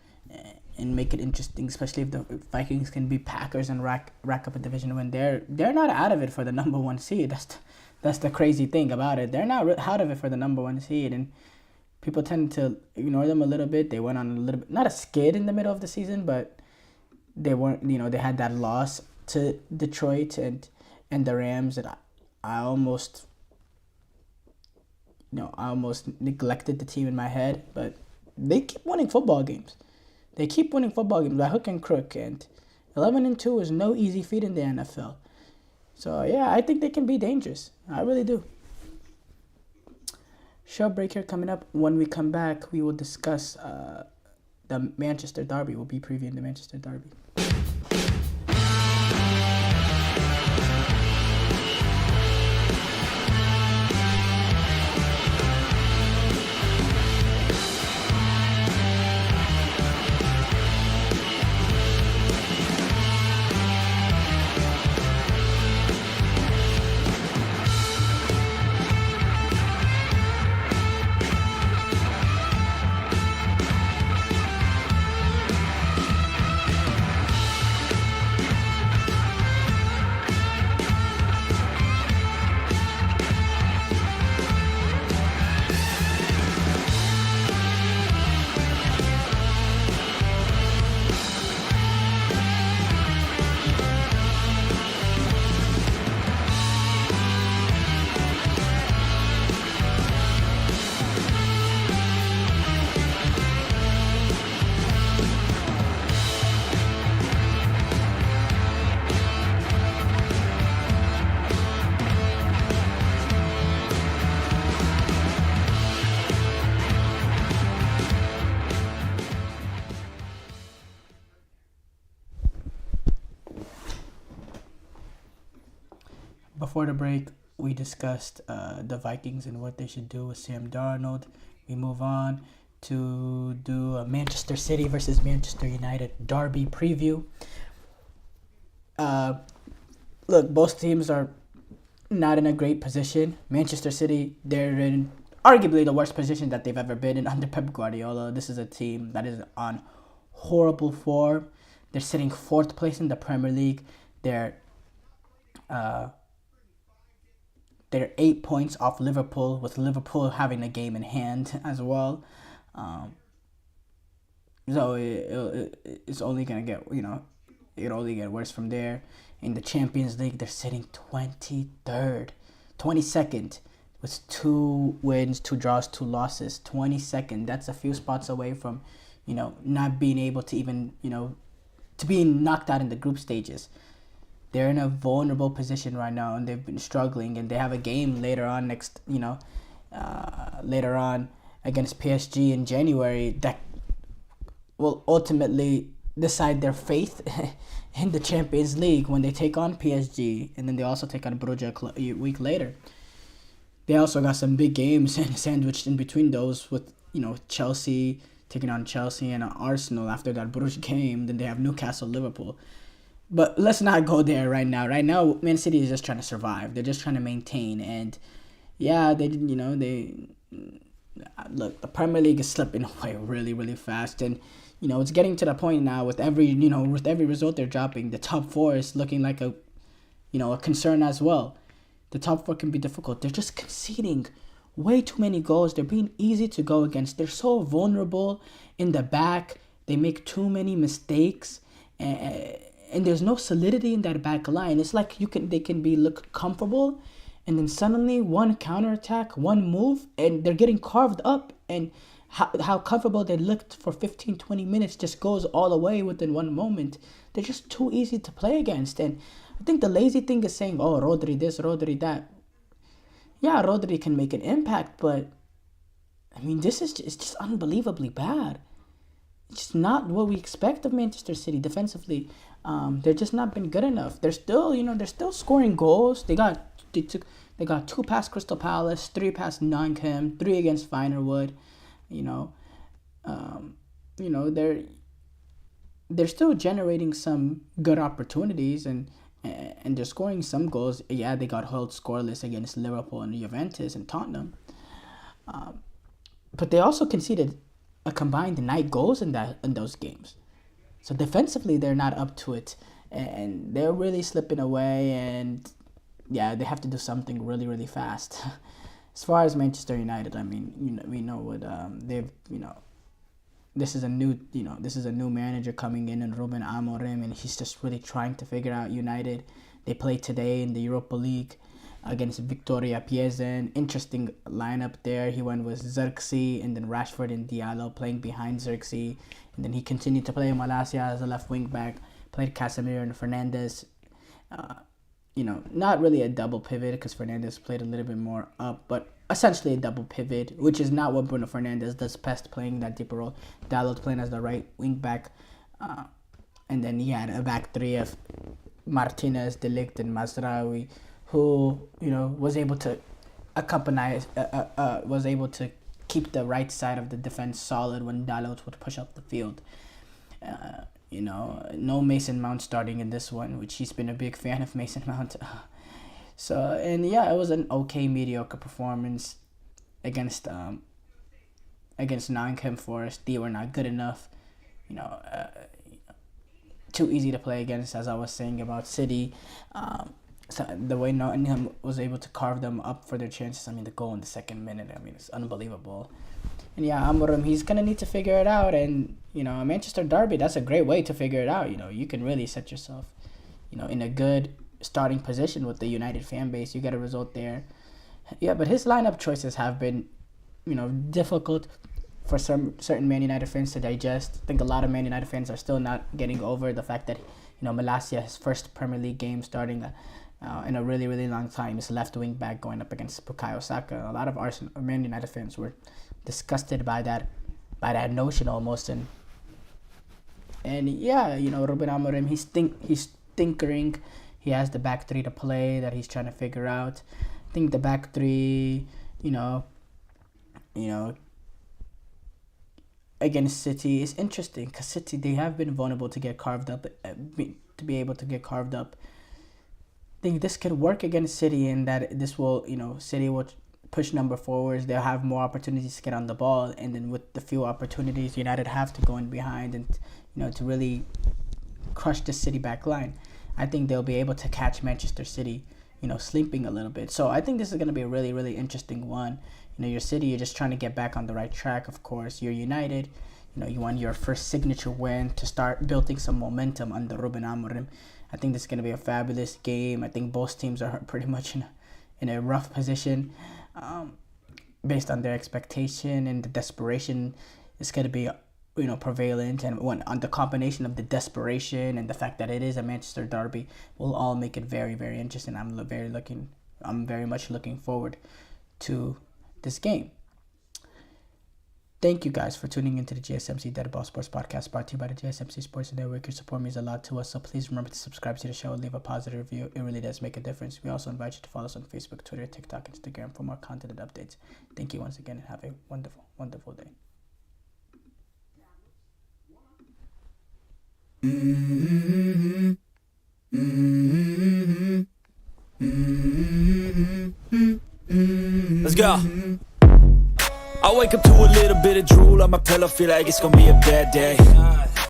and make it interesting, especially if the Vikings can beat Packers and rack up a division win. They're not out of it for the number one seed. That's the crazy thing about it. They're not out of it for the number one seed, and people tend to ignore them a little bit. They went on a little bit, not a skid in the middle of the season, but they weren't. They had that loss to Detroit and the Rams, and I almost neglected the team in my head, but they keep winning football games. They keep winning football games by hook and crook, and 11-2 is no easy feat in the NFL. So yeah, I think they can be dangerous. I really do. Short break here coming up. When we come back, we will discuss the Manchester Derby. We'll be previewing the Manchester Derby. Before the break, we discussed the Vikings and what they should do with Sam Darnold. We move on to do a Manchester City versus Manchester United derby preview. Look, both teams are not in a great position. Manchester City, they're in arguably the worst position that they've ever been in under Pep Guardiola. This is a team that is on horrible form. They're sitting 4th place in the Premier League. They're 8 points off Liverpool, with Liverpool having a game in hand as well. So it's only gonna get it only get worse from there. In the Champions League, they're sitting 22nd, with 2 wins, 2 draws, 2 losses. 22nd. That's a few spots away from, not being able to even, to being knocked out in the group stages. They're in a vulnerable position right now, and they've been struggling. And they have a game later on later on against PSG in January that will ultimately decide their faith in the Champions League when they take on PSG, and then they also take on Brugge a week later. They also got some big games sandwiched in between those, with Chelsea taking on Chelsea and Arsenal after that Brugge game. Then they have Newcastle, Liverpool. But let's not go there right now. Right now, Man City is just trying to survive. They're just trying to maintain. And yeah, look, the Premier League is slipping away really, really fast. And it's getting to the point now with every result they're dropping, the top 4 is looking like a concern as well. The top 4 can be difficult. They're just conceding way too many goals. They're being easy to go against. They're so vulnerable in the back. They make too many mistakes. And there's no solidity in that back line. It's like they can look comfortable, and then suddenly one counterattack, one move, and they're getting carved up. And how comfortable they looked for 15, 20 minutes just goes all away within one moment. They're just too easy to play against. And I think the lazy thing is saying, oh, Rodri this, Rodri that. Yeah, Rodri can make an impact, but I mean, it's just unbelievably bad. It's just not what we expect of Manchester City defensively. They're just not been good enough. They're still scoring goals. They got 2 past Crystal Palace, 3 past Nottingham, 3 against Vinerwood. They're still generating some good opportunities and they're scoring some goals. Yeah, they got held scoreless against Liverpool and Juventus and Tottenham. But they also conceded a combined 9 goals in those games. So defensively, they're not up to it, and they're really slipping away. And yeah, they have to do something really, really fast. As far as Manchester United, I mean, we know what they've. This is a new manager coming in, and Ruben Amorim, and he's just really trying to figure out United. They played today in the Europa League against Victoria Plzeň. Interesting lineup there. He went with Xerxes and then Rashford and Diallo playing behind Xerxes. And then he continued to play Malacia as a left wing back, played Casemiro and Fernandes. Not really a double pivot because Fernandes played a little bit more up, but essentially a double pivot, which is not what Bruno Fernandes does best, playing that deeper role. Dalot playing as the right wing back. And then he had a back three of Martinez, De Ligt, and Mazraoui, who was able to was able to keep the right side of the defense solid when Dalot would push up the field. No Mason Mount starting in this one, which he's been a big fan of Mason Mount. It was an okay mediocre performance against Nottingham Forest. They were not good enough. Too easy to play against, as I was saying about City. So the way Nottingham was able to carve them up for their chances, the goal in the second minute, it's unbelievable. And yeah, Amorim, he's going to need to figure it out. And, a Manchester derby, that's a great way to figure it out. You can really set yourself, in a good starting position with the United fan base. You get a result there. Yeah, but his lineup choices have been, difficult for some certain Man United fans to digest. I think a lot of Man United fans are still not getting over the fact that, Malacia, his first Premier League game starting in a really, really long time, his left wing back going up against Bukayo Saka. A lot of Man United fans were disgusted by that notion almost. And yeah, Ruben Amorim, he's tinkering. He has the back three to play that he's trying to figure out. I think the back three, against City is interesting because City, they have been vulnerable to get carved up, to be able to get carved up. I think this could work against City in that this will, City will push number forwards. They'll have more opportunities to get on the ball, and then with the few opportunities, United have to go in behind and, to really crush the City back line. I think they'll be able to catch Manchester City, sleeping a little bit. So I think this is going to be a really, really interesting one. Your City, you're just trying to get back on the right track, of course. You're United, you want your first signature win to start building some momentum under Ruben Amorim. I think this is going to be a fabulous game. I think both teams are pretty much in a rough position based on their expectation, and the desperation is going to be prevalent, and on the combination of the desperation and the fact that it is a Manchester derby will all make it very, very interesting. I'm very much looking forward to this game. Thank you guys for tuning into the GSMC Dead Ball Sports Podcast, brought to you by the GSMC Sports Network. Your support means a lot to us, so please remember to subscribe to the show and leave a positive review. It really does make a difference. We also invite you to follow us on Facebook, Twitter, TikTok, Instagram for more content and updates. Thank you once again, and have a wonderful, wonderful day. Let's go. I wake up to a little bit of drool on my pillow, feel like it's gonna be a bad day.